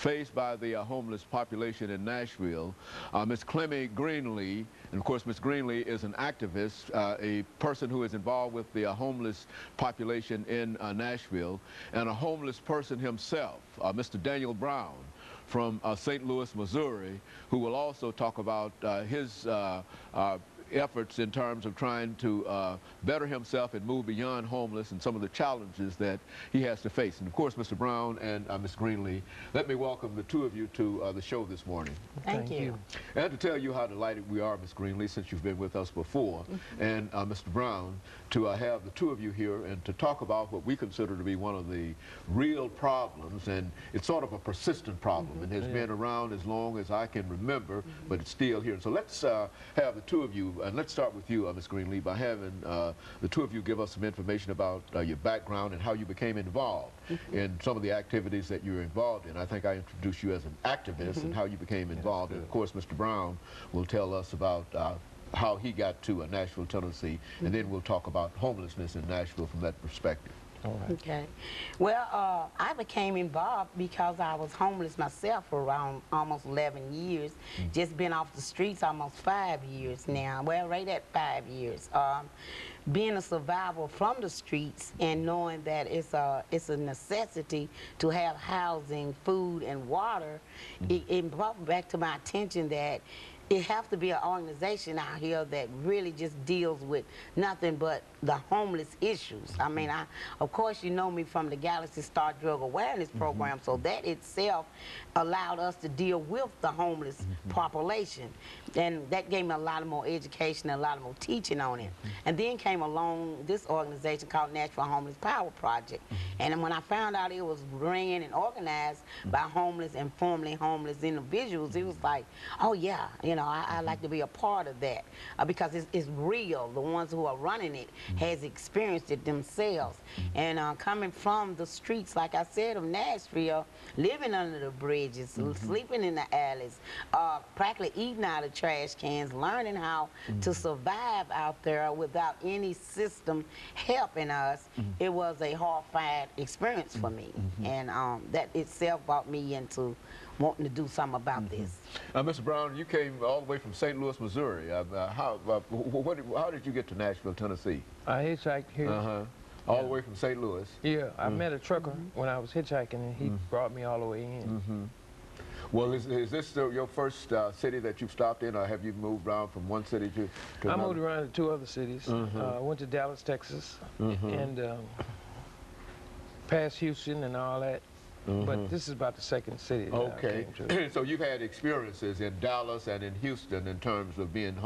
faced by the homeless population in Nashville. Ms. CGreenlee, and of course Ms. CGreenlee is an activist, a person who is involved with the homeless population in Nashville, and a homeless person himself, Mr. Daniel Brown from St. Louis, Missouri, who will also talk about his efforts in terms of trying to better himself and move beyond homeless and some of the challenges that he has to face. And of course, Mr. Brown and Ms. CGreenlee, let me welcome the two of you to the show this morning. Thank you. And to tell you how delighted we are, Ms. CGreenlee, since you've been with us before, and Mr. Brown, to have the two of you here and to talk about what we consider to be one of the real problems, and it's sort of a persistent problem, and has been around as long as I can remember, but it's still here. So let's have the two of you, and let's start with you, Ms. CGreenlee, by having the two of you give us some information about your background and how you became involved in some of the activities that you're involved in. I think I introduced you as an activist and how you became involved. And of course, Mr. Brown will tell us about how he got to Nashville, Tennessee, and then we'll talk about homelessness in Nashville from that perspective. All right. Okay. Well, I became involved because I was homeless myself for around almost 11 years. Just been off the streets almost 5 years now. Well, right at 5 years. Being a survivor from the streets and knowing that it's a necessity to have housing, food, and water, it brought back to my attention that it has to be an organization out here that really just deals with nothing but the homeless issues. I mean, of course, you know me from the Galaxy Star Drug Awareness Program, so that itself allowed us to deal with the homeless population. And that gave me a lot of more education and a lot of more teaching on it. And then came along this organization called Nashville Homeless Power Project. And when I found out it was ran and organized by homeless and formerly homeless individuals, it was like, oh yeah, you know, I like to be a part of that because it's real. The ones who are running it has experienced it themselves. And coming from the streets, like I said, of Nashville, living under the bridges, sleeping in the alleys, practically eating out of trash cans, learning how to survive out there without any system helping us, it was a horrifying experience for me. And that itself brought me into wanting to do something about this. Mr. Brown, you came all the way from St. Louis, Missouri. How did you get to Nashville, Tennessee? I hitchhiked here. All the way from St. Louis? Yeah, I met a trucker when I was hitchhiking, and he brought me all the way in. Well, is this your first city that you've stopped in, or have you moved around from one city to another? I moved around to 2 other cities. I went to Dallas, Texas, and past Houston and all that. But this is about the second city that I came to. So you've had experiences in Dallas and in Houston in terms of being home.